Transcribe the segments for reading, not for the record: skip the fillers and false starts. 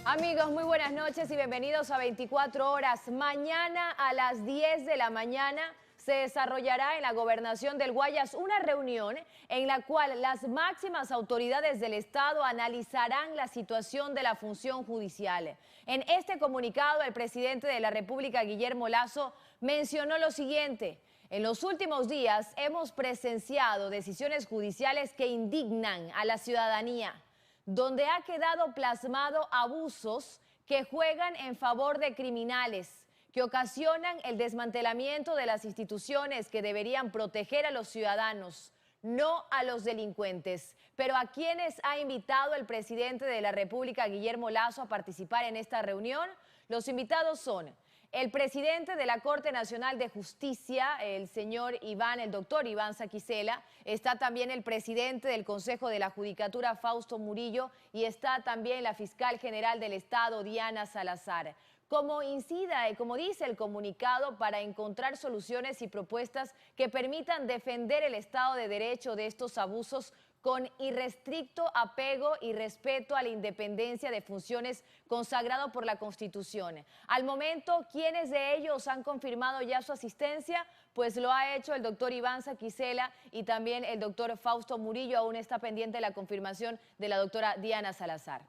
Amigos, muy buenas noches y bienvenidos a 24 horas. Mañana a las 10 de la mañana se desarrollará en la Gobernación del Guayas una reunión en la cual las máximas autoridades del Estado analizarán la situación de la función judicial. En este comunicado, el presidente de la República, Guillermo Lasso, mencionó lo siguiente: en los últimos días hemos presenciado decisiones judiciales que indignan a la ciudadanía, donde ha quedado plasmado abusos que juegan en favor de criminales, que ocasionan el desmantelamiento de las instituciones que deberían proteger a los ciudadanos, no a los delincuentes. Pero ¿a quiénes ha invitado el presidente de la República, Guillermo Lasso, a participar en esta reunión? Los invitados son el presidente de la Corte Nacional de Justicia, el doctor Iván Saquicela. Está también el presidente del Consejo de la Judicatura, Fausto Murillo, y está también la fiscal general del Estado, Diana Salazar. Como dice el comunicado, para encontrar soluciones y propuestas que permitan defender el Estado de Derecho de estos abusos con irrestricto apego y respeto a la independencia de funciones consagrado por la Constitución. Al momento, ¿quiénes de ellos han confirmado ya su asistencia? Pues lo ha hecho el doctor Iván Saquicela y también el doctor Fausto Murillo. Aún está pendiente la confirmación de la doctora Diana Salazar.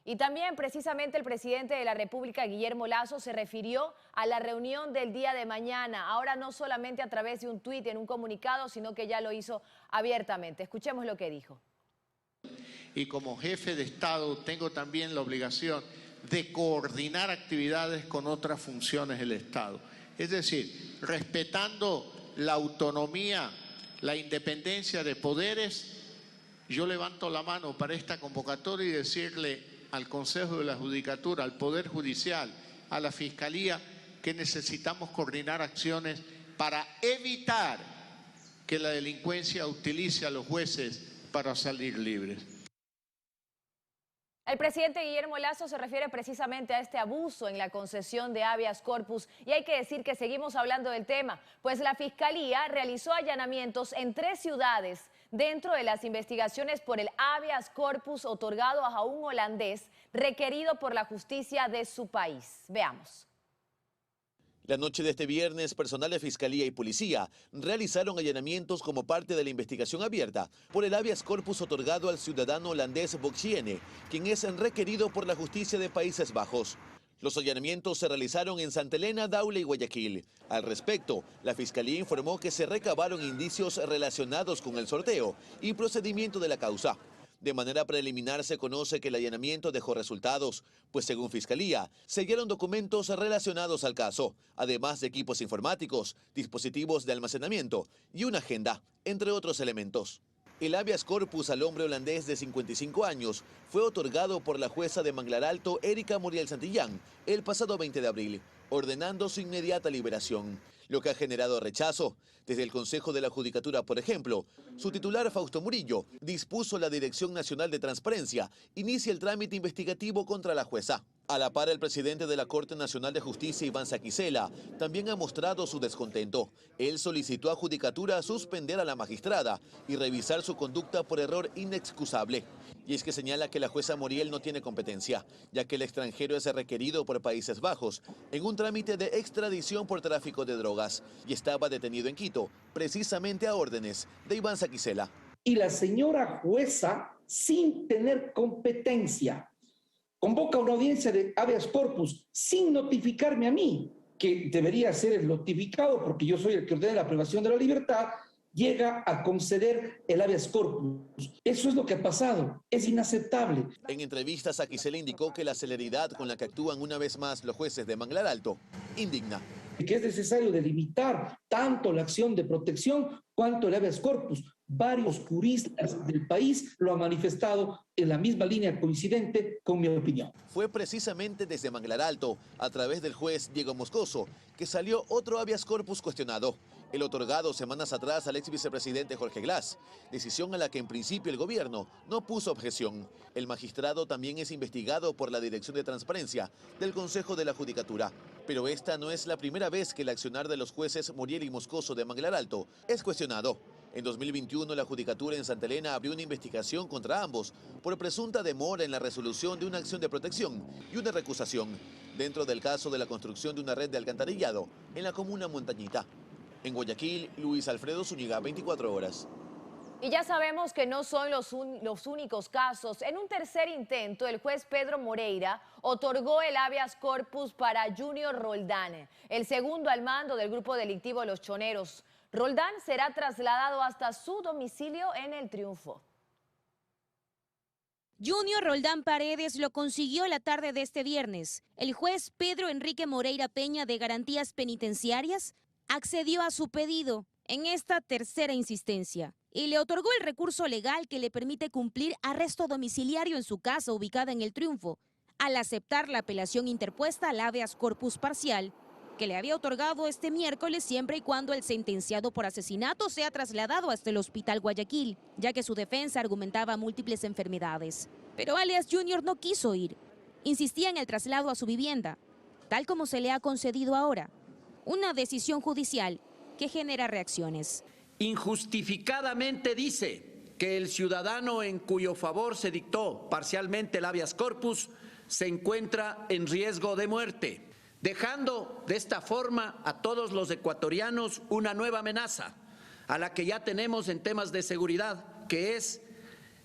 Y también precisamente el presidente de la República, Guillermo Lasso, se refirió a la reunión del día de mañana. Ahora no solamente a través de un tuit, en un comunicado, sino que ya lo hizo abiertamente. Escuchemos lo que dijo. Y como jefe de Estado tengo también la obligación de coordinar actividades con otras funciones del Estado. Es decir, respetando la autonomía, la independencia de poderes, yo levanto la mano para esta convocatoria y decirle al Consejo de la Judicatura, al Poder Judicial, a la Fiscalía, que necesitamos coordinar acciones para evitar que la delincuencia utilice a los jueces para salir libres. El presidente Guillermo Lasso se refiere precisamente a este abuso en la concesión de habeas corpus, y hay que decir que seguimos hablando del tema, pues la Fiscalía realizó allanamientos en 3 ciudades dentro de las investigaciones por el habeas corpus otorgado a un holandés requerido por la justicia de su país. Veamos. La noche de este viernes, personal de Fiscalía y Policía realizaron allanamientos como parte de la investigación abierta por el habeas corpus otorgado al ciudadano holandés Boxiene, quien es requerido por la justicia de Países Bajos. Los allanamientos se realizaron en Santa Elena, Daule y Guayaquil. Al respecto, la Fiscalía informó que se recabaron indicios relacionados con el sorteo y procedimiento de la causa. De manera preliminar se conoce que el allanamiento dejó resultados, pues según Fiscalía, se hallaron documentos relacionados al caso, además de equipos informáticos, dispositivos de almacenamiento y una agenda, entre otros elementos. El habeas corpus al hombre holandés de 55 años fue otorgado por la jueza de Manglar Alto, Erika Muriel Santillán, el pasado 20 de abril, ordenando su inmediata liberación, lo que ha generado rechazo. Desde el Consejo de la Judicatura, por ejemplo, su titular Fausto Murillo dispuso la Dirección Nacional de Transparencia inicie el trámite investigativo contra la jueza. A la par, el presidente de la Corte Nacional de Justicia, Iván Saquicela, también ha mostrado su descontento. Él solicitó a Judicatura suspender a la magistrada y revisar su conducta por error inexcusable. Y es que señala que la jueza Muriel no tiene competencia, ya que el extranjero es requerido por Países Bajos en un trámite de extradición por tráfico de drogas y estaba detenido en Quito, precisamente a órdenes de Iván Saquicela. Y la señora jueza, sin tener competencia, convoca una audiencia de habeas corpus sin notificarme a mí, que debería ser el notificado porque yo soy el que ordena la privación de la libertad, llega a conceder el habeas corpus. Eso es lo que ha pasado. Es inaceptable. En entrevistas, Saquicela indicó que la celeridad con la que actúan una vez más los jueces de Manglar Alto indigna. Que es necesario delimitar tanto la acción de protección cuanto el habeas corpus. Varios juristas del país lo han manifestado en la misma línea coincidente con mi opinión. Fue precisamente desde Manglar Alto, a través del juez Diego Moscoso, que salió otro habeas corpus cuestionado, el otorgado semanas atrás al ex vicepresidente Jorge Glass, decisión a la que en principio el gobierno no puso objeción. El magistrado también es investigado por la Dirección de Transparencia del Consejo de la Judicatura. Pero esta no es la primera vez que el accionar de los jueces Muriel y Moscoso de Manglar Alto es cuestionado. En 2021, la Judicatura en Santa Elena abrió una investigación contra ambos por presunta demora en la resolución de una acción de protección y una recusación dentro del caso de la construcción de una red de alcantarillado en la comuna Montañita. En Guayaquil, Luis Alfredo Zúñiga, 24 horas. Y ya sabemos que no son los únicos casos. En un tercer intento, el juez Pedro Moreira otorgó el habeas corpus para Junior Roldán, el segundo al mando del grupo delictivo Los Choneros. Roldán será trasladado hasta su domicilio en El Triunfo. Junior Roldán Paredes lo consiguió la tarde de este viernes. El juez Pedro Enrique Moreira Peña de Garantías Penitenciarias accedió a su pedido en esta tercera insistencia y le otorgó el recurso legal que le permite cumplir arresto domiciliario en su casa ubicada en El Triunfo, al aceptar la apelación interpuesta al habeas corpus parcial que le había otorgado este miércoles siempre y cuando el sentenciado por asesinato sea trasladado hasta el Hospital Guayaquil, ya que su defensa argumentaba múltiples enfermedades. Pero alias Junior no quiso ir. Insistía en el traslado a su vivienda, tal como se le ha concedido ahora. Una decisión judicial que genera reacciones. Injustificadamente dice que el ciudadano en cuyo favor se dictó parcialmente el habeas corpus se encuentra en riesgo de muerte, dejando de esta forma a todos los ecuatorianos una nueva amenaza a la que ya tenemos en temas de seguridad, que es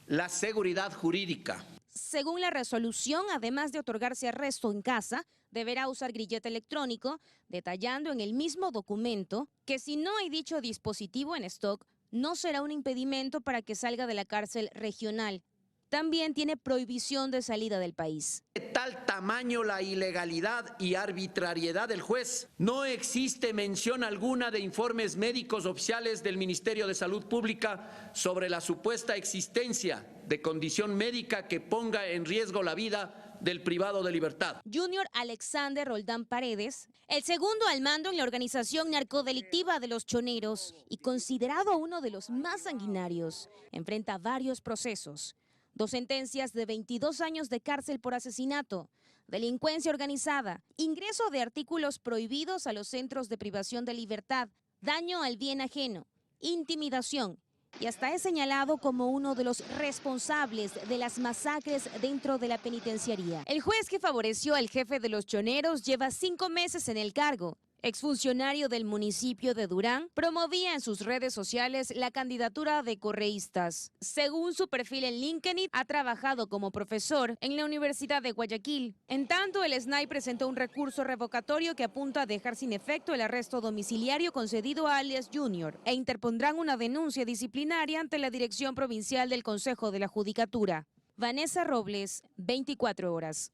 la seguridad jurídica. Según la resolución, además de otorgarse arresto en casa, deberá usar grillete electrónico, detallando en el mismo documento que si no hay dicho dispositivo en stock, no será un impedimento para que salga de la cárcel regional. También tiene prohibición de salida del país. De tal tamaño la ilegalidad y arbitrariedad del juez, no existe mención alguna de informes médicos oficiales del Ministerio de Salud Pública sobre la supuesta existencia de condición médica que ponga en riesgo la vida del privado de libertad. Junior Alexander Roldán Paredes, el segundo al mando en la organización narcodelictiva de Los Choneros y considerado uno de los más sanguinarios, enfrenta varios procesos. 2 sentencias de 22 años de cárcel por asesinato, delincuencia organizada, ingreso de artículos prohibidos a los centros de privación de libertad, daño al bien ajeno, intimidación y hasta es señalado como uno de los responsables de las masacres dentro de la penitenciaría. El juez que favoreció al jefe de Los Choneros lleva 5 meses en el cargo. Exfuncionario del municipio de Durán, promovía en sus redes sociales la candidatura de correístas. Según su perfil en LinkedIn, ha trabajado como profesor en la Universidad de Guayaquil. En tanto, el SNAI presentó un recurso revocatorio que apunta a dejar sin efecto el arresto domiciliario concedido a alias Junior e interpondrán una denuncia disciplinaria ante la Dirección Provincial del Consejo de la Judicatura. Vanessa Robles, 24 horas.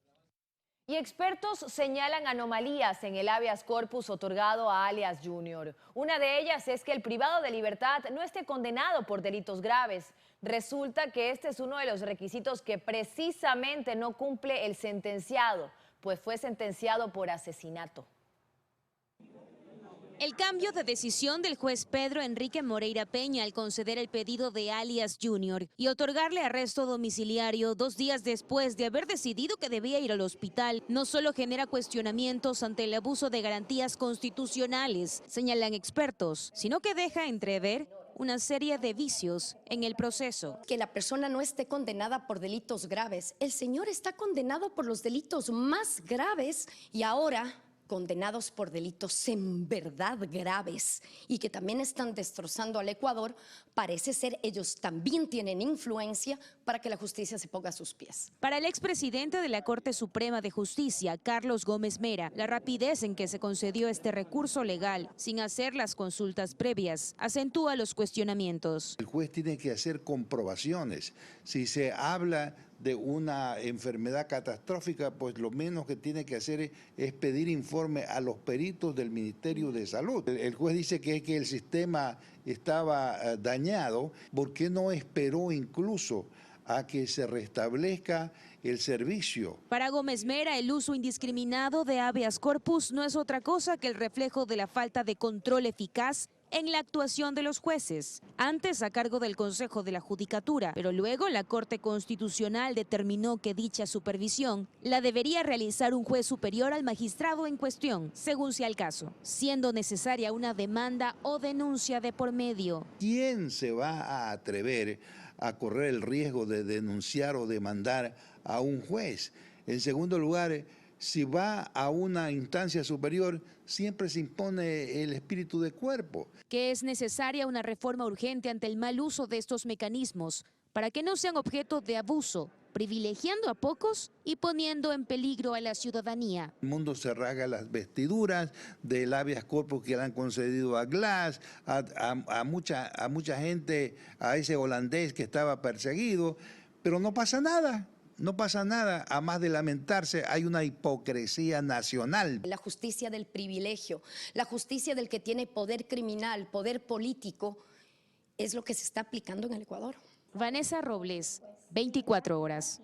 Y expertos señalan anomalías en el habeas corpus otorgado a alias Junior. Una de ellas es que el privado de libertad no esté condenado por delitos graves. Resulta que este es uno de los requisitos que precisamente no cumple el sentenciado, pues fue sentenciado por asesinato. El cambio de decisión del juez Pedro Enrique Moreira Peña al conceder el pedido de alias Junior y otorgarle arresto domiciliario 2 días después de haber decidido que debía ir al hospital no solo genera cuestionamientos ante el abuso de garantías constitucionales, señalan expertos, sino que deja entrever una serie de vicios en el proceso. Que la persona no esté condenada por delitos graves. El señor está condenado por los delitos más graves y ahora condenados por delitos en verdad graves y que también están destrozando al Ecuador, parece ser ellos también tienen influencia para que la justicia se ponga a sus pies. Para el expresidente de la Corte Suprema de Justicia, Carlos Gómez Mera, la rapidez en que se concedió este recurso legal sin hacer las consultas previas acentúa los cuestionamientos. El juez tiene que hacer comprobaciones. Si se habla de una enfermedad catastrófica, pues lo menos que tiene que hacer es pedir informe a los peritos del Ministerio de Salud. El juez dice que el sistema estaba dañado. ¿Por qué no esperó incluso a que se restablezca el servicio? Para Gómez Mera, el uso indiscriminado de habeas corpus no es otra cosa que el reflejo de la falta de control eficaz en la actuación de los jueces, antes a cargo del Consejo de la Judicatura, pero luego la Corte Constitucional determinó que dicha supervisión la debería realizar un juez superior al magistrado en cuestión, según sea el caso, siendo necesaria una demanda o denuncia de por medio. ¿Quién se va a atrever a correr el riesgo de denunciar o demandar a un juez? En segundo lugar, si va a una instancia superior, siempre se impone el espíritu de cuerpo. Que es necesaria una reforma urgente ante el mal uso de estos mecanismos para que no sean objeto de abuso, privilegiando a pocos y poniendo en peligro a la ciudadanía. El mundo se rasga las vestiduras del habeas corpus que le han concedido a Glass, a mucha gente, a ese holandés que estaba perseguido, pero no pasa nada. No pasa nada, a más de lamentarse, hay una hipocresía nacional. La justicia del privilegio, la justicia del que tiene poder criminal, poder político, es lo que se está aplicando en el Ecuador. Vanessa Robles, 24 horas.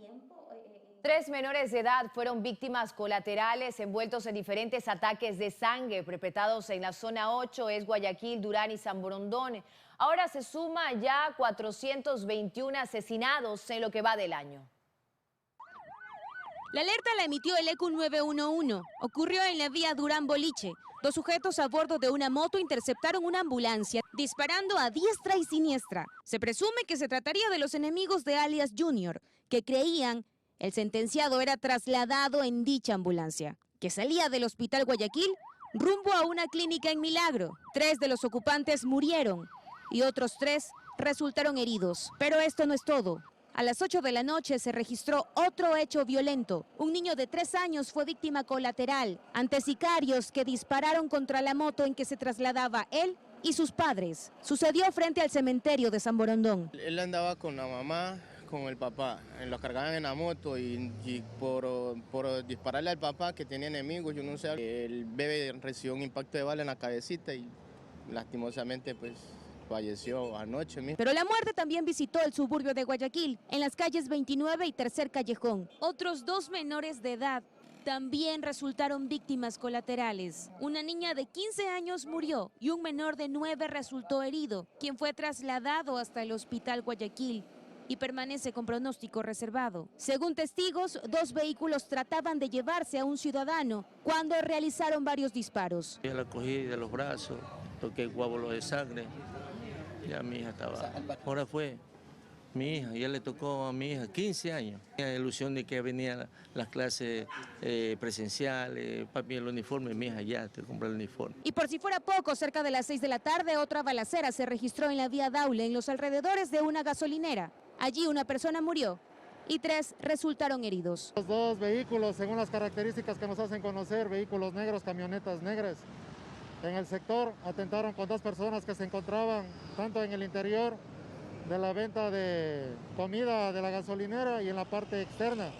3 menores de edad fueron víctimas colaterales envueltos en diferentes ataques de sangre perpetrados en la zona 8, es Guayaquil, Durán y San Borondón. Ahora se suma ya 421 asesinados en lo que va del año. La alerta la emitió el ECU 911. Ocurrió en la vía Durán-Boliche. 2 sujetos a bordo de una moto interceptaron una ambulancia, disparando a diestra y siniestra. Se presume que se trataría de los enemigos de alias Junior, que creían el sentenciado era trasladado en dicha ambulancia, que salía del Hospital Guayaquil rumbo a una clínica en Milagro. 3 de los ocupantes murieron y otros 3 resultaron heridos. Pero esto no es todo. A las 8 de la noche se registró otro hecho violento. Un niño de 3 años fue víctima colateral ante sicarios que dispararon contra la moto en que se trasladaba él y sus padres. Sucedió frente al cementerio de San Borondón. Él andaba con la mamá, con el papá. Los cargaban en la moto y por dispararle al papá que tenía enemigos, yo no sé, el bebé recibió un impacto de bala en la cabecita y lastimosamente pues falleció anoche mismo. Pero la muerte también visitó el suburbio de Guayaquil, en las calles 29 y Tercer Callejón. Otros 2 menores de edad también resultaron víctimas colaterales. Una niña de 15 años murió y un menor de 9 resultó herido, quien fue trasladado hasta el Hospital Guayaquil y permanece con pronóstico reservado. Según testigos, 2 vehículos trataban de llevarse a un ciudadano cuando realizaron varios disparos. Yo la cogí de los brazos, toqué el coágulo de sangre. Ya mi hija estaba, ahora fue mi hija, ya le tocó a mi hija 15 años. La ilusión de que venían las clases presenciales, papi el uniforme, mi hija ya te compré el uniforme. Y por si fuera poco, cerca de las 6 de la tarde, otra balacera se registró en la vía Daule, en los alrededores de una gasolinera. Allí una persona murió y 3 resultaron heridos. Los 2 vehículos, según las características que nos hacen conocer, vehículos negros, camionetas negras. En el sector atentaron con 2 personas que se encontraban tanto en el interior de la venta de comida de la gasolinera y en la parte externa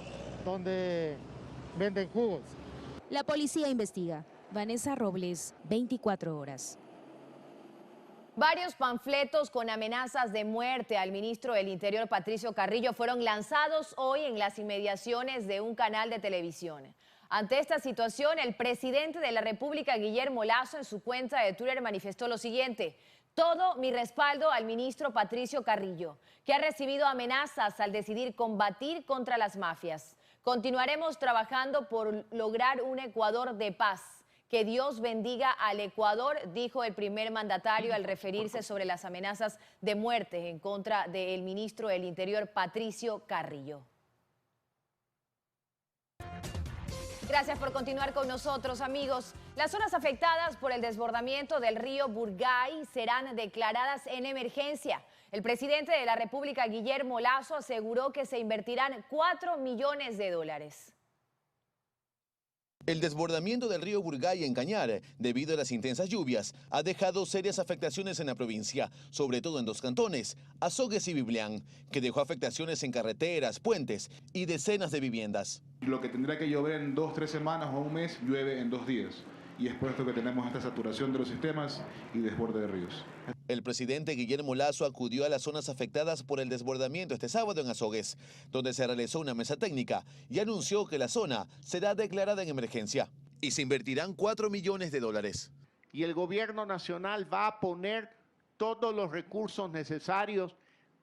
donde venden jugos. La policía investiga. Vanessa Robles, 24 horas. Varios panfletos con amenazas de muerte al ministro del Interior, Patricio Carrillo, fueron lanzados hoy en las inmediaciones de un canal de televisión. Ante esta situación, el presidente de la República, Guillermo Lasso, en su cuenta de Twitter manifestó lo siguiente: todo mi respaldo al ministro Patricio Carrillo, que ha recibido amenazas al decidir combatir contra las mafias. Continuaremos trabajando por lograr un Ecuador de paz. Que Dios bendiga al Ecuador, dijo el primer mandatario al referirse sobre las amenazas de muerte en contra del ministro del Interior, Patricio Carrillo. Gracias por continuar con nosotros, amigos. Las zonas afectadas por el desbordamiento del río Burgay serán declaradas en emergencia. El presidente de la República, Guillermo Lasso, aseguró que se invertirán $4 millones. El desbordamiento del río Burgay en Cañar, debido a las intensas lluvias, ha dejado serias afectaciones en la provincia, sobre todo en 2 cantones, Azogues y Biblián, que dejó afectaciones en carreteras, puentes y decenas de viviendas. Lo que tendría que llover en 2, 3 semanas o un mes, llueve en 2 días. Y es por esto que tenemos esta saturación de los sistemas y desborde de ríos. El presidente Guillermo Lasso acudió a las zonas afectadas por el desbordamiento este sábado en Azogues, donde se realizó una mesa técnica y anunció que la zona será declarada en emergencia y se invertirán $4 millones. y el gobierno nacional va a poner todos los recursos necesarios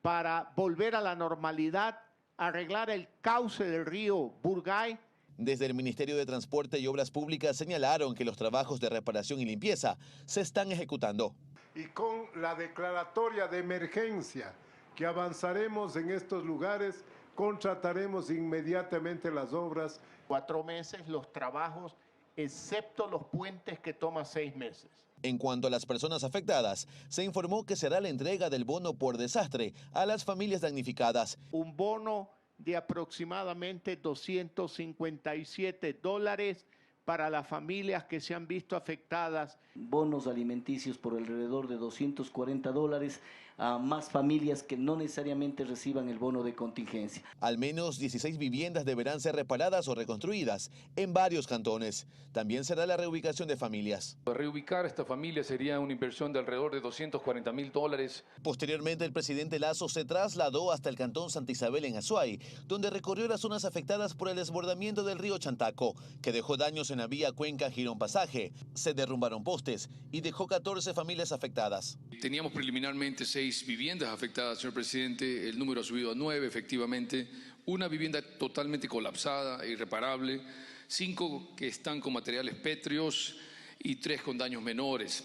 para volver a la normalidad, arreglar el cauce del río Burgay. Desde el Ministerio de Transporte y Obras Públicas señalaron que los trabajos de reparación y limpieza se están ejecutando. Y con la declaratoria de emergencia que avanzaremos en estos lugares, contrataremos inmediatamente las obras. 4 meses los trabajos, excepto los puentes que toma 6 meses. En cuanto a las personas afectadas, se informó que será la entrega del bono por desastre a las familias damnificadas. Un bono de aproximadamente $257 para las familias que se han visto afectadas. Bonos alimenticios por alrededor de $240 a más familias que no necesariamente reciban el bono de contingencia. Al menos 16 viviendas deberán ser reparadas o reconstruidas en varios cantones. También será la reubicación de familias. Reubicar a esta familia sería una inversión de alrededor de $240.000. Posteriormente, el presidente Lasso se trasladó hasta el cantón Santa Isabel en Azuay, donde recorrió las zonas afectadas por el desbordamiento del río Chantaco, que dejó daños en la vía Cuenca Girón Pasaje. Se derrumbaron postes y dejó 14 familias afectadas. Teníamos preliminarmente 6 viviendas afectadas, señor presidente. El número ha subido a 9, efectivamente. Una vivienda totalmente colapsada, irreparable. 5 que están con materiales pétreos y 3 con daños menores.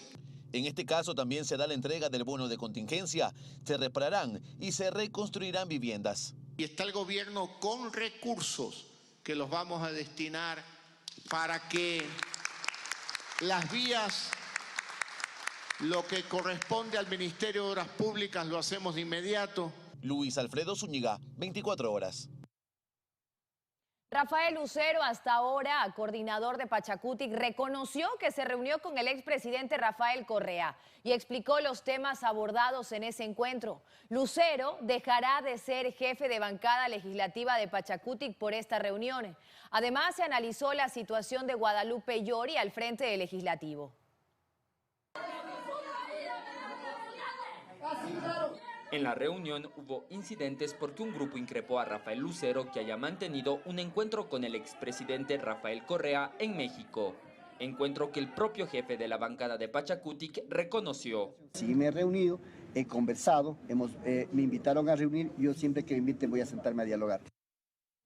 En este caso también se da la entrega del bono de contingencia. Se repararán y se reconstruirán viviendas. Y está el gobierno con recursos que los vamos a destinar para que las vías, lo que corresponde al Ministerio de Obras Públicas, lo hacemos de inmediato. Luis Alfredo Zúñiga, 24 horas. Rafael Lucero, hasta ahora coordinador de Pachacutic, reconoció que se reunió con el expresidente Rafael Correa y explicó los temas abordados en ese encuentro. Lucero dejará de ser jefe de bancada legislativa de Pachacutic por esta reunión. Además, se analizó la situación de Guadalupe Llori al frente del legislativo. En la reunión hubo incidentes porque un grupo increpó a Rafael Lucero que haya mantenido un encuentro con el expresidente Rafael Correa en México. Encuentro que el propio jefe de la bancada de Pachacutic reconoció. Sí, me he reunido, he conversado, me invitaron a reunir, yo siempre que me inviten voy a sentarme a dialogar.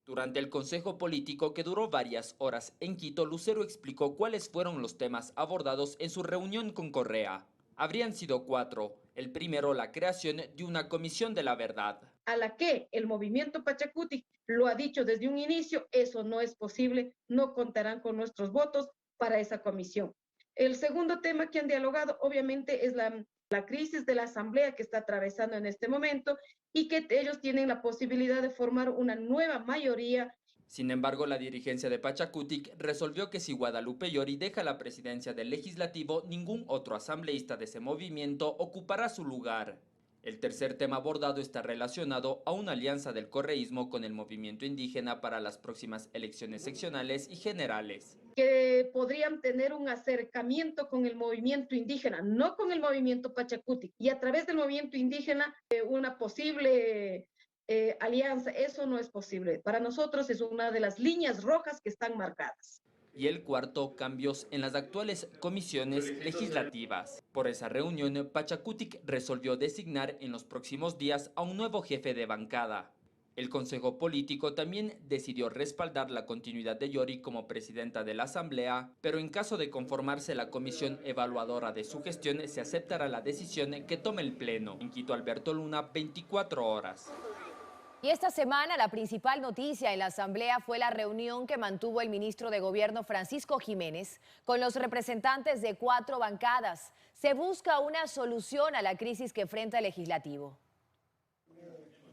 Durante el consejo político que duró varias horas en Quito, Lucero explicó cuáles fueron los temas abordados en su reunión con Correa. Habrían sido 4. El primero, la creación de una comisión de la verdad. A la que el movimiento Pachacutic lo ha dicho desde un inicio, eso no es posible, no contarán con nuestros votos para esa comisión. El segundo tema que han dialogado, obviamente, es la crisis de la Asamblea que está atravesando en este momento y que ellos tienen la posibilidad de formar una nueva mayoría. Sin embargo, la dirigencia de Pachacutic resolvió que si Guadalupe Llori deja la presidencia del legislativo, ningún otro asambleísta de ese movimiento ocupará su lugar. El tercer tema abordado está relacionado a una alianza del correísmo con el movimiento indígena para las próximas elecciones seccionales y generales. Que podrían tener un acercamiento con el movimiento indígena, no con el movimiento Pachacutic, y a través del movimiento indígena una posible alianza. Eso no es posible. Para nosotros es una de las líneas rojas que están marcadas. Y el cuarto, cambios en las actuales comisiones legislativas. Por esa reunión, Pachacutic resolvió designar en los próximos días a un nuevo jefe de bancada. El Consejo Político también decidió respaldar la continuidad de Llori como presidenta de la Asamblea, pero en caso de conformarse la comisión evaluadora de su gestión, se aceptará la decisión que tome el Pleno. En Quito, Alberto Luna, 24 horas. Y esta semana la principal noticia en la Asamblea fue la reunión que mantuvo el ministro de Gobierno Francisco Jiménez con los representantes de 4 bancadas. Se busca una solución a la crisis que enfrenta el legislativo.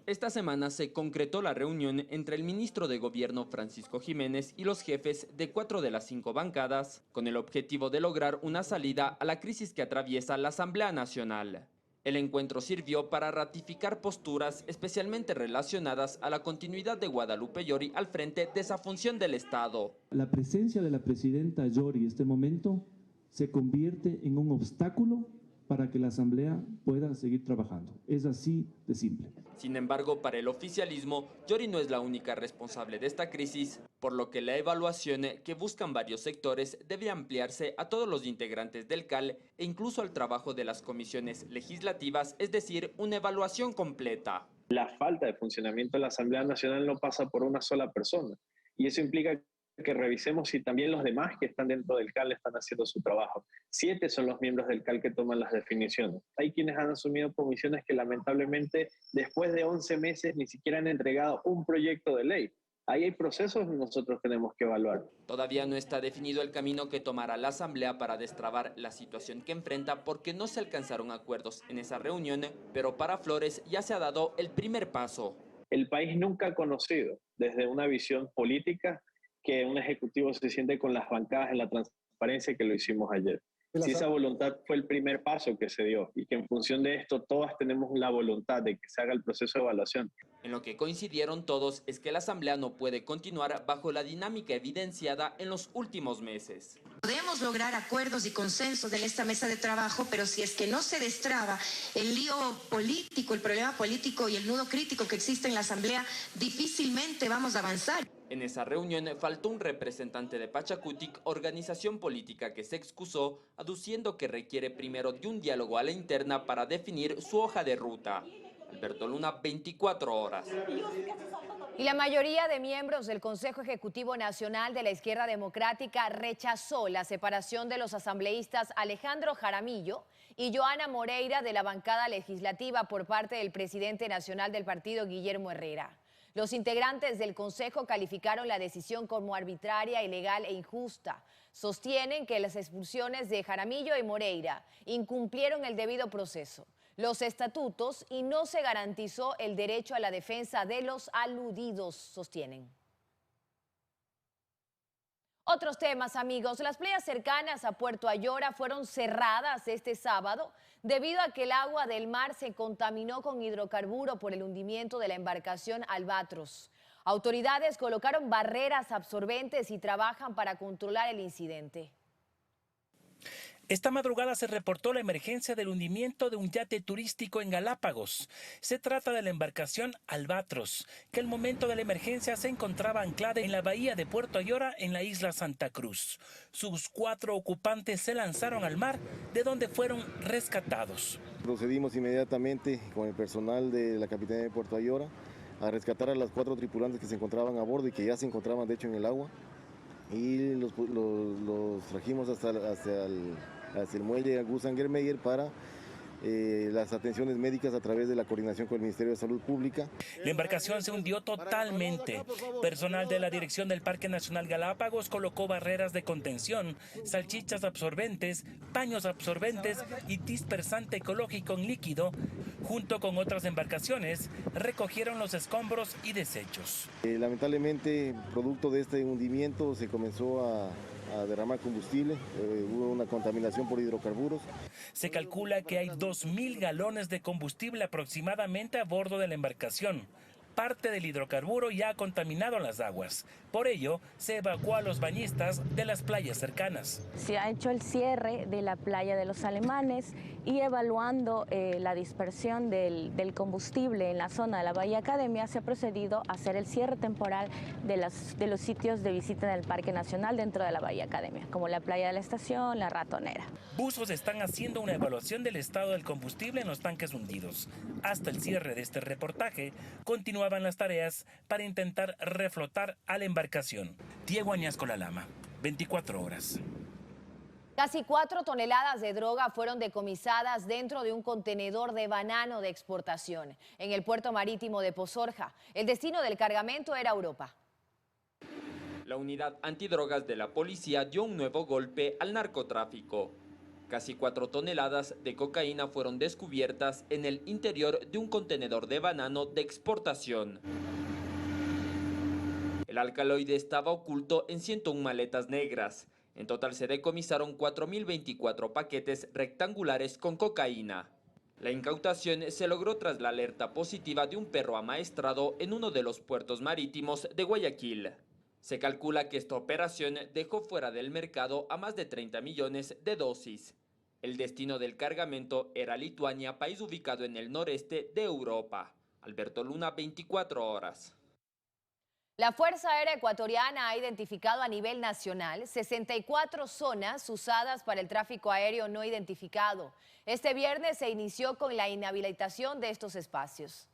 Esta semana se concretó la reunión entre el ministro de Gobierno Francisco Jiménez y los jefes de 4 de las 5 bancadas, con el objetivo de lograr una salida a la crisis que atraviesa la Asamblea Nacional. El encuentro sirvió para ratificar posturas especialmente relacionadas a la continuidad de Guadalupe Llori al frente de esa función del Estado. La presencia de la presidenta Llori en este momento se convierte en un obstáculo para que la Asamblea pueda seguir trabajando. Es así de simple. Sin embargo, para el oficialismo, Yori no es la única responsable de esta crisis, por lo que la evaluación que buscan varios sectores debe ampliarse a todos los integrantes del CAL e incluso al trabajo de las comisiones legislativas, es decir, una evaluación completa. La falta de funcionamiento de la Asamblea Nacional no pasa por una sola persona, y eso implica que revisemos si también los demás que están dentro del CAL están haciendo su trabajo. 7 son los miembros del CAL que toman las definiciones. Hay quienes han asumido comisiones que lamentablemente después de 11 meses ni siquiera han entregado un proyecto de ley. Ahí hay procesos que nosotros tenemos que evaluar. Todavía no está definido el camino que tomará la Asamblea para destrabar la situación que enfrenta porque no se alcanzaron acuerdos en esa reunión, pero para Flores ya se ha dado el primer paso. El país nunca ha conocido, desde una visión política, que un ejecutivo se siente con las bancadas en la transparencia que lo hicimos ayer. Si esa voluntad fue el primer paso que se dio y que en función de esto todas tenemos la voluntad de que se haga el proceso de evaluación. En lo que coincidieron todos es que la Asamblea no puede continuar bajo la dinámica evidenciada en los últimos meses. Podemos lograr acuerdos y consensos en esta mesa de trabajo, pero si es que no se destraba el lío político, el problema político y el nudo crítico que existe en la Asamblea, difícilmente vamos a avanzar. En esa reunión faltó un representante de Pachakutik, organización política que se excusó, aduciendo que requiere primero de un diálogo a la interna para definir su hoja de ruta. Alberto Luna, 24 horas. Y la mayoría de miembros del Consejo Ejecutivo Nacional de la Izquierda Democrática rechazó la separación de los asambleístas Alejandro Jaramillo y Joana Moreira de la bancada legislativa por parte del presidente nacional del partido, Guillermo Herrera. Los integrantes del Consejo calificaron la decisión como arbitraria, ilegal e injusta. Sostienen que las expulsiones de Jaramillo y Moreira incumplieron el debido proceso, los estatutos y no se garantizó el derecho a la defensa de los aludidos, sostienen. Otros temas, amigos. Las playas cercanas a Puerto Ayora fueron cerradas este sábado debido a que el agua del mar se contaminó con hidrocarburo por el hundimiento de la embarcación Albatros. Autoridades colocaron barreras absorbentes y trabajan para controlar el incidente. Esta madrugada se reportó la emergencia del hundimiento de un yate turístico en Galápagos. Se trata de la embarcación Albatros, que al momento de la emergencia se encontraba anclada en la bahía de Puerto Ayora, en la isla Santa Cruz. Sus 4 ocupantes se lanzaron al mar, de donde fueron rescatados. Procedimos inmediatamente con el personal de la Capitanía de Puerto Ayora a rescatar a las 4 tripulantes que se encontraban a bordo y que ya se encontraban de hecho en el agua. Y los trajimos hasta el muelle Gusangermeyer para las atenciones médicas a través de la coordinación con el Ministerio de Salud Pública. La embarcación se hundió totalmente. Personal de la Dirección del Parque Nacional Galápagos colocó barreras de contención, salchichas absorbentes, paños absorbentes y dispersante ecológico en líquido. Junto con otras embarcaciones, recogieron los escombros y desechos. Lamentablemente, producto de este hundimiento, se comenzó a derramar combustible, hubo una contaminación por hidrocarburos. Se calcula que hay 2.000 galones de combustible aproximadamente a bordo de la embarcación. Parte del hidrocarburo ya ha contaminado las aguas. Por ello, se evacuó a los bañistas de las playas cercanas. Se ha hecho el cierre de la playa de los Alemanes y evaluando la dispersión del combustible en la zona de la Bahía Academia, se ha procedido a hacer el cierre temporal de los sitios de visita del Parque Nacional dentro de la Bahía Academia, como la playa de la Estación, la Ratonera. Buzos están haciendo una evaluación del estado del combustible en los tanques hundidos. Hasta el cierre de este reportaje, continuaban las tareas para intentar reflotar a la embarcación. Diego Añasco La Lama, 24 horas. Casi 4 toneladas de droga fueron decomisadas dentro de un contenedor de banano de exportación en el puerto marítimo de Pozorja. El destino del cargamento era Europa. La unidad antidrogas de la policía dio un nuevo golpe al narcotráfico. Casi 4 toneladas de cocaína fueron descubiertas en el interior de un contenedor de banano de exportación. El alcaloide estaba oculto en 101 maletas negras. En total se decomisaron 4.024 paquetes rectangulares con cocaína. La incautación se logró tras la alerta positiva de un perro amaestrado en uno de los puertos marítimos de Guayaquil. Se calcula que esta operación dejó fuera del mercado a más de 30 millones de dosis. El destino del cargamento era Lituania, país ubicado en el noreste de Europa. Alberto Luna, 24 horas. La Fuerza Aérea Ecuatoriana ha identificado a nivel nacional 64 zonas usadas para el tráfico aéreo no identificado. Este viernes se inició con la inhabilitación de estos espacios.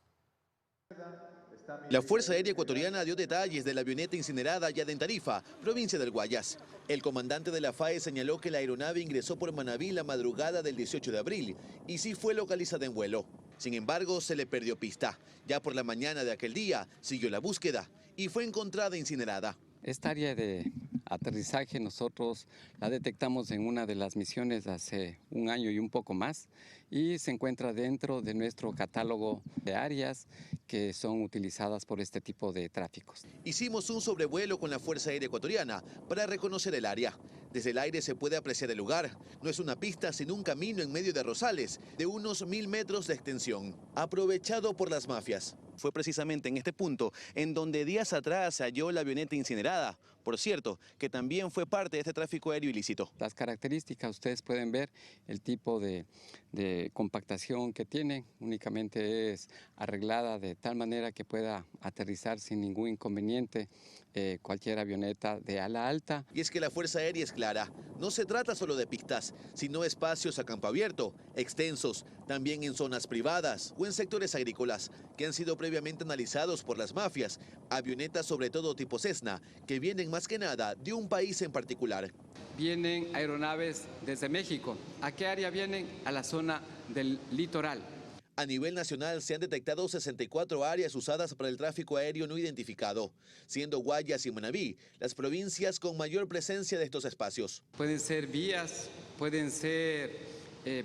La Fuerza Aérea Ecuatoriana dio detalles de la avioneta incinerada ya en Tarifa, provincia del Guayas. El comandante de la FAE señaló que la aeronave ingresó por Manabí la madrugada del 18 de abril y sí fue localizada en vuelo. Sin embargo, se le perdió pista. Ya por la mañana de aquel día siguió la búsqueda y fue encontrada incinerada. Esta área de aterrizaje nosotros la detectamos en una de las misiones hace un año y un poco más y se encuentra dentro de nuestro catálogo de áreas que son utilizadas por este tipo de tráficos. Hicimos un sobrevuelo con la Fuerza Aérea Ecuatoriana para reconocer el área. Desde el aire se puede apreciar el lugar. No es una pista sino un camino en medio de arrozales de unos 1000 metros de extensión, aprovechado por las mafias. Fue precisamente en este punto en donde días atrás se halló la avioneta incinerada, por cierto, que también fue parte de este tráfico aéreo ilícito. Las características, ustedes pueden ver el tipo de compactación que tiene, únicamente es arreglada de tal manera que pueda aterrizar sin ningún inconveniente cualquier avioneta de ala alta. Y es que la Fuerza Aérea es clara, no se trata solo de pistas, sino espacios a campo abierto, extensos, también en zonas privadas o en sectores agrícolas, que han sido previamente analizados por las mafias, avionetas sobre todo tipo Cessna, que vienen más que nada de un país en particular. Vienen aeronaves desde México. ¿A qué área vienen? A la zona del litoral. A nivel nacional se han detectado 64 áreas usadas para el tráfico aéreo no identificado, siendo Guayas y Manabí las provincias con mayor presencia de estos espacios. Pueden ser vías, pueden ser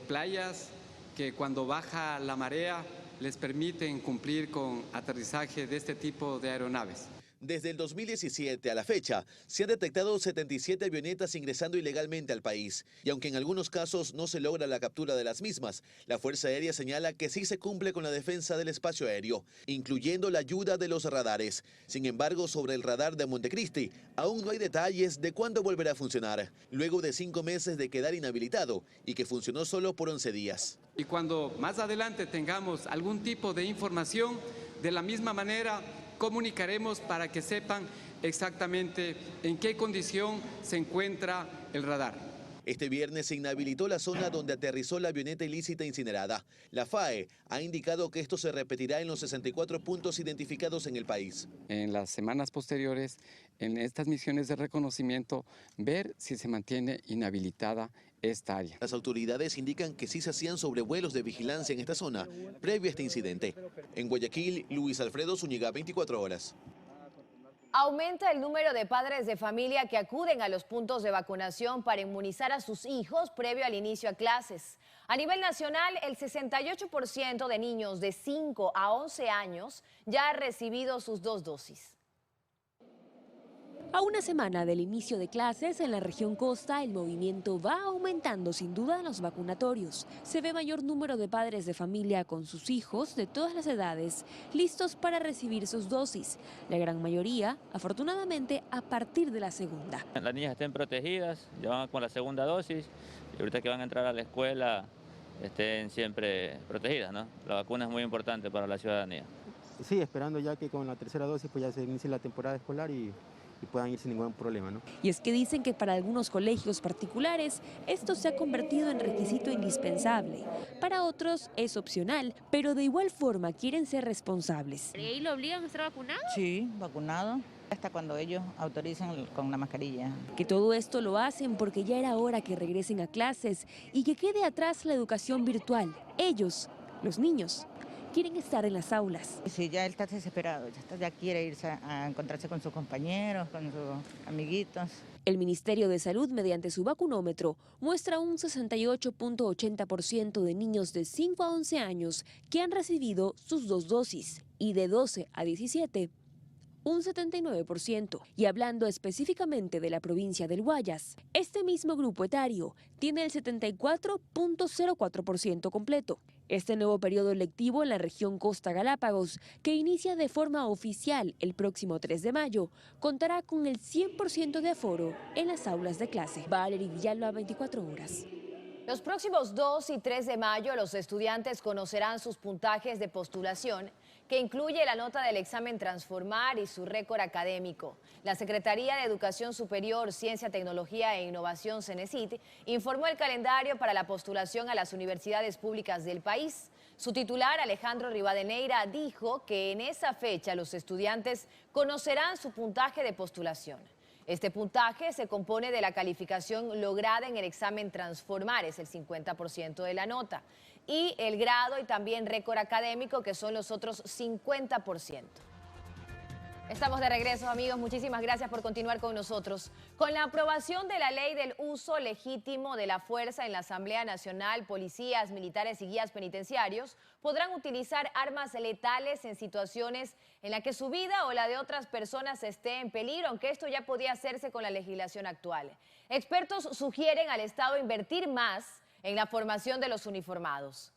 playas que cuando baja la marea les permiten cumplir con aterrizaje de este tipo de aeronaves. Desde el 2017 a la fecha, se han detectado 77 avionetas ingresando ilegalmente al país. Y aunque en algunos casos no se logra la captura de las mismas, la Fuerza Aérea señala que sí se cumple con la defensa del espacio aéreo, incluyendo la ayuda de los radares. Sin embargo, sobre el radar de Montecristi, aún no hay detalles de cuándo volverá a funcionar, luego de 5 meses de quedar inhabilitado y que funcionó solo por 11 días. Y cuando más adelante tengamos algún tipo de información, de la misma manera comunicaremos para que sepan exactamente en qué condición se encuentra el radar. Este viernes se inhabilitó la zona donde aterrizó la avioneta ilícita incinerada. La FAE ha indicado que esto se repetirá en los 64 puntos identificados en el país. En las semanas posteriores, en estas misiones de reconocimiento, ver si se mantiene inhabilitada esta área. Las autoridades indican que sí se hacían sobrevuelos de vigilancia en esta zona previo a este incidente. En Guayaquil, Luis Alfredo Zúñiga, 24 horas. Aumenta el número de padres de familia que acuden a los puntos de vacunación para inmunizar a sus hijos previo al inicio a clases. A nivel nacional, el 68% de niños de 5 a 11 años ya ha recibido sus 2 dosis. A una semana del inicio de clases en la región costa, el movimiento va aumentando sin duda en los vacunatorios. Se ve mayor número de padres de familia con sus hijos de todas las edades listos para recibir sus dosis. La gran mayoría, afortunadamente, a partir de la segunda. Las niñas estén protegidas, ya van con la segunda dosis y ahorita que van a entrar a la escuela estén siempre protegidas, ¿no? La vacuna es muy importante para la ciudadanía. Sí, esperando ya que con la tercera dosis pues ya se inicie la temporada escolar y puedan ir sin ningún problema, ¿no? Y es que dicen que para algunos colegios particulares esto se ha convertido en requisito indispensable. Para otros es opcional, pero de igual forma quieren ser responsables. ¿Y ahí lo obligan a estar vacunado? Sí, vacunado. Hasta cuando ellos autorizan con la mascarilla. Que todo esto lo hacen porque ya era hora que regresen a clases y que quede atrás la educación virtual. Ellos, los niños, quieren estar en las aulas. Sí, ya él está desesperado, ya quiere irse a encontrarse con sus compañeros, con sus amiguitos. El Ministerio de Salud, mediante su vacunómetro, muestra un 68.80% de niños de 5 a 11 años que han recibido sus 2 dosis y de 12 a 17, un 79%. Y hablando específicamente de la provincia del Guayas, este mismo grupo etario tiene el 74.04% completo. Este nuevo periodo lectivo en la región Costa Galápagos, que inicia de forma oficial el próximo 3 de mayo, contará con el 100% de aforo en las aulas de clase. Valery Villalba, 24 horas. Los próximos 2 y 3 de mayo los estudiantes conocerán sus puntajes de postulación, que incluye la nota del examen Transformar y su récord académico. La Secretaría de Educación Superior, Ciencia, Tecnología e Innovación, CENESIT, informó el calendario para la postulación a las universidades públicas del país. Su titular, Alejandro Rivadeneira, dijo que en esa fecha los estudiantes conocerán su puntaje de postulación. Este puntaje se compone de la calificación lograda en el examen Transformar, es el 50% de la nota, y el grado y también récord académico, que son los otros 50%. Estamos de regreso, amigos. Muchísimas gracias por continuar con nosotros. Con la aprobación de la ley del uso legítimo de la fuerza en la Asamblea Nacional, policías, militares y guías penitenciarios podrán utilizar armas letales en situaciones en las que su vida o la de otras personas esté en peligro, aunque esto ya podía hacerse con la legislación actual. Expertos sugieren al Estado invertir más en la formación de los uniformados.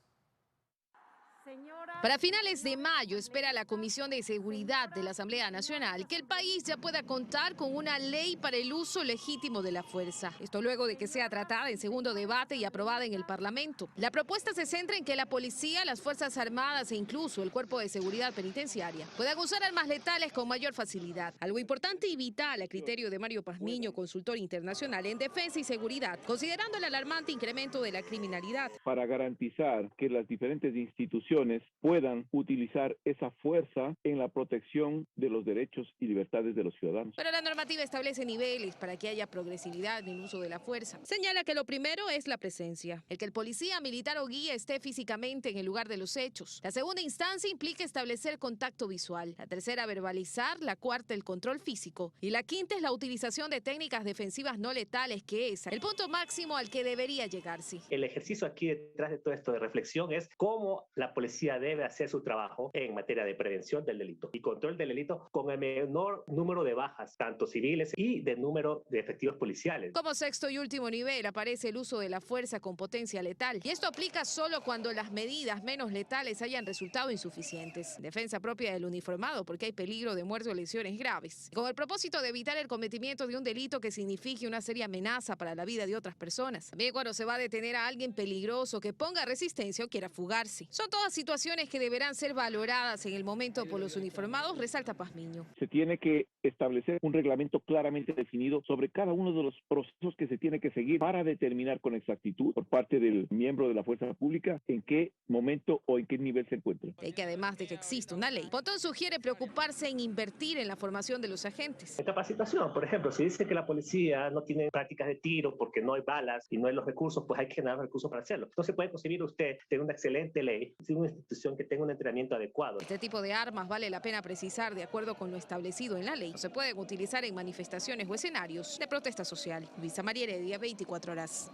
Para finales de mayo espera la Comisión de Seguridad de la Asamblea Nacional que el país ya pueda contar con una ley para el uso legítimo de la fuerza. Esto luego de que sea tratada en segundo debate y aprobada en el Parlamento. La propuesta se centra en que la policía, las Fuerzas Armadas e incluso el Cuerpo de Seguridad Penitenciaria puedan usar armas letales con mayor facilidad. Algo importante y vital a criterio de Mario Pazmiño, consultor internacional en defensa y seguridad, considerando el alarmante incremento de la criminalidad. Para garantizar que las diferentes instituciones puedan utilizar esa fuerza en la protección de los derechos y libertades de los ciudadanos. Pero la normativa establece niveles para que haya progresividad en el uso de la fuerza. Señala que lo primero es la presencia, el que el policía, militar o guía esté físicamente en el lugar de los hechos. La segunda instancia implica establecer contacto visual. La tercera, verbalizar. La cuarta, el control físico. Y la quinta es la utilización de técnicas defensivas no letales, que es el punto máximo al que debería llegarse. El ejercicio aquí detrás de todo esto de reflexión es cómo la policía debe hacer su trabajo en materia de prevención del delito y control del delito con el menor número de bajas, tanto civiles y de número de efectivos policiales. Como sexto y último nivel aparece el uso de la fuerza con potencia letal, y esto aplica solo cuando las medidas menos letales hayan resultado insuficientes. Defensa propia del uniformado, porque hay peligro de muerte o lesiones graves, con el propósito de evitar el cometimiento de un delito que signifique una seria amenaza para la vida de otras personas. También cuando se va a detener a alguien peligroso que ponga resistencia o quiera fugarse. Son todas situaciones que deberán ser valoradas en el momento por los uniformados, resalta Pazmiño. Se tiene que establecer un reglamento claramente definido sobre cada uno de los procesos que se tiene que seguir para determinar con exactitud por parte del miembro de la fuerza pública en qué momento o en qué nivel se encuentra. Y que además de que existe una ley, Pontón sugiere preocuparse en invertir en la formación de los agentes. En capacitación, por ejemplo, si dice que la policía no tiene prácticas de tiro porque no hay balas y no hay los recursos, pues hay que generar recursos para hacerlo. No se puede conseguir usted tener una excelente ley sin una institución que tenga un entrenamiento adecuado. Este tipo de armas, vale la pena precisar, de acuerdo con lo establecido en la ley, no se pueden utilizar en manifestaciones o escenarios de protesta social. Luisa María Heredia, 24 horas.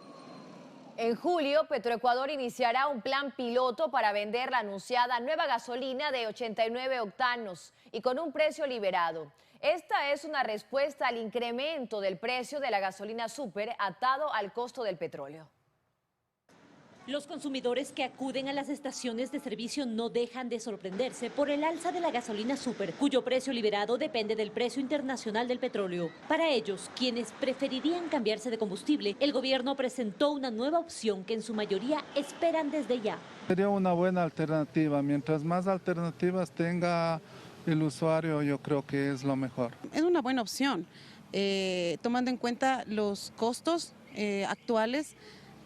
En julio, Petroecuador iniciará un plan piloto para vender la anunciada nueva gasolina de 89 octanos y con un precio liberado. Esta es una respuesta al incremento del precio de la gasolina súper atado al costo del petróleo. Los consumidores que acuden a las estaciones de servicio no dejan de sorprenderse por el alza de la gasolina súper, cuyo precio liberado depende del precio internacional del petróleo. Para ellos, quienes preferirían cambiarse de combustible, el gobierno presentó una nueva opción que en su mayoría esperan desde ya. Sería una buena alternativa. Mientras más alternativas tenga el usuario, yo creo que es lo mejor. Es una buena opción, tomando en cuenta los costos actuales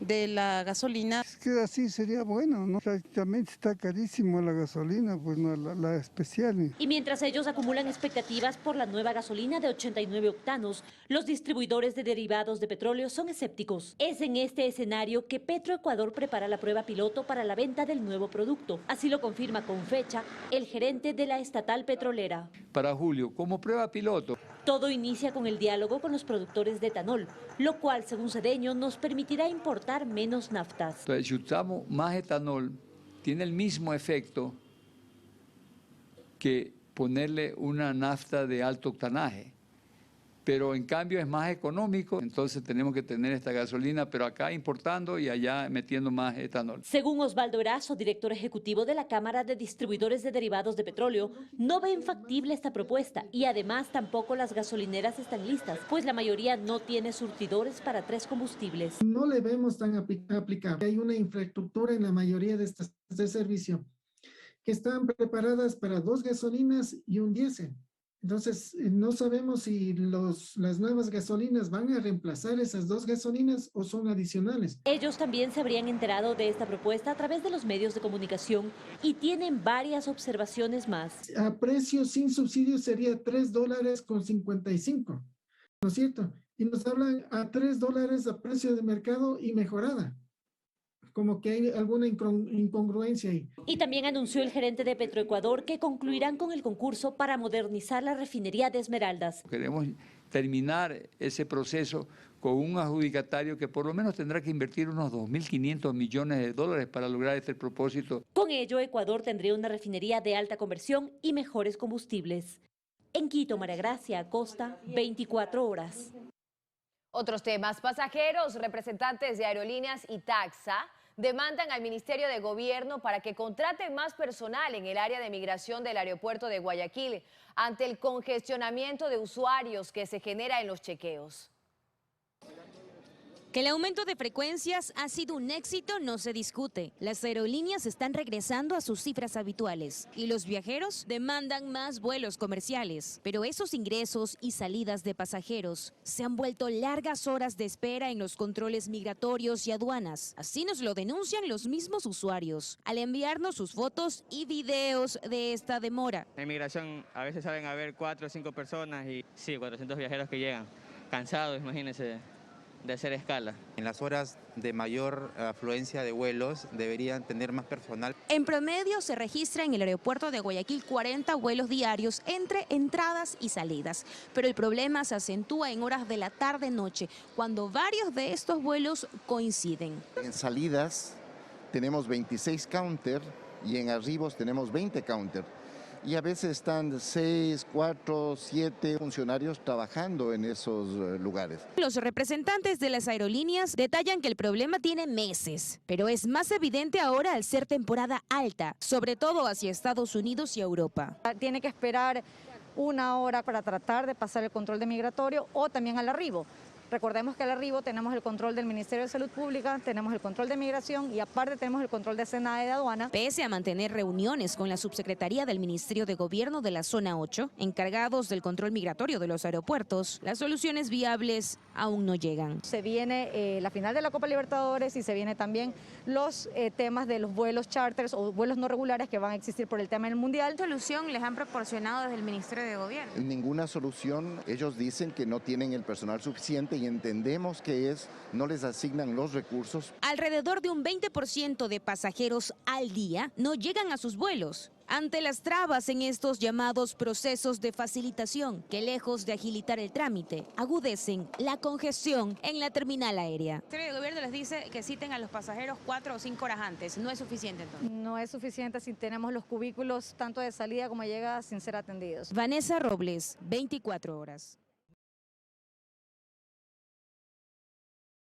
de la gasolina. Es que así sería bueno, ¿no? Prácticamente está carísimo la gasolina, pues no la especial. Y mientras ellos acumulan expectativas por la nueva gasolina de 89 octanos, los distribuidores de derivados de petróleo son escépticos. Es en este escenario que Petroecuador prepara la prueba piloto para la venta del nuevo producto. Así lo confirma con fecha el gerente de la estatal petrolera. Para julio, como prueba piloto. Todo inicia con el diálogo con los productores de etanol, lo cual, según Cedeño, nos permitirá importar menos naftas. Entonces, si usamos más etanol, tiene el mismo efecto que ponerle una nafta de alto octanaje. pero en cambio es más económico, entonces tenemos que tener esta gasolina, pero acá importando y allá metiendo más etanol. Según Osvaldo Erazo, director ejecutivo de la Cámara de Distribuidores de Derivados de Petróleo, no ven factible esta propuesta y además tampoco las gasolineras están listas, pues la mayoría no tiene surtidores para 3 combustibles. No le vemos tan aplicable. Hay una infraestructura en la mayoría de estas de servicio que están preparadas para 2 gasolinas y un diésel. Entonces, no sabemos si las nuevas gasolinas van a reemplazar esas 2 gasolinas o son adicionales. Ellos también se habrían enterado de esta propuesta a través de los medios de comunicación y tienen varias observaciones más. A precio sin subsidio sería $3.55, ¿no es cierto? Y nos hablan a $3 a precio de mercado y mejorada. Como que hay alguna incongruencia ahí. Y también anunció el gerente de Petroecuador que concluirán con el concurso para modernizar la refinería de Esmeraldas. Queremos terminar ese proceso con un adjudicatario que por lo menos tendrá que invertir unos 2.500 millones de dólares para lograr este propósito. Con ello, Ecuador tendría una refinería de alta conversión y mejores combustibles. En Quito, María Gracia Acosta, 24 horas. Otros temas. Pasajeros, representantes de aerolíneas y taxa demandan al Ministerio de Gobierno para que contraten más personal en el área de migración del aeropuerto de Guayaquil ante el congestionamiento de usuarios que se genera en los chequeos. Que el aumento de frecuencias ha sido un éxito no se discute. Las aerolíneas están regresando a sus cifras habituales y los viajeros demandan más vuelos comerciales. Pero esos ingresos y salidas de pasajeros se han vuelto largas horas de espera en los controles migratorios y aduanas. Así nos lo denuncian los mismos usuarios al enviarnos sus fotos y videos de esta demora. En migración a veces saben haber 4 o 5 personas y sí, 400 viajeros que llegan. Cansados, imagínense, de hacer escala. En las horas de mayor afluencia de vuelos deberían tener más personal. En promedio se registra en el aeropuerto de Guayaquil 40 vuelos diarios entre entradas y salidas, pero el problema se acentúa en horas de la tarde-noche, cuando varios de estos vuelos coinciden. En salidas tenemos 26 counter y en arribos tenemos 20 counter. Y a veces están 6, 4, 7 funcionarios trabajando en esos lugares. Los representantes de las aerolíneas detallan que el problema tiene meses, pero es más evidente ahora al ser temporada alta, sobre todo hacia Estados Unidos y Europa. Tiene que esperar 1 hora para tratar de pasar el control de migratorio o también al arribo. Recordemos que al arribo tenemos el control del Ministerio de Salud Pública, tenemos el control de migración y aparte tenemos el control de SENADE y de aduana. Pese a mantener reuniones con la subsecretaría del Ministerio de Gobierno de la Zona 8, encargados del control migratorio de los aeropuertos, las soluciones viables aún no llegan. Se viene la final de la Copa Libertadores y se viene también los temas de los vuelos charters o vuelos no regulares que van a existir por el tema del Mundial. ¿Qué solución les han proporcionado desde el Ministerio de Gobierno? Ninguna solución. Ellos dicen que no tienen el personal suficiente y entendemos que no les asignan los recursos. Alrededor de un 20% de pasajeros al día no llegan a sus vuelos. Ante las trabas en estos llamados procesos de facilitación, que lejos de agilitar el trámite, agudecen la congestión en la terminal aérea. El Ministerio de Gobierno les dice que citen a los pasajeros 4 o 5 horas antes. ¿No es suficiente entonces? No es suficiente si tenemos los cubículos tanto de salida como de llegada sin ser atendidos. Vanessa Robles, 24 horas.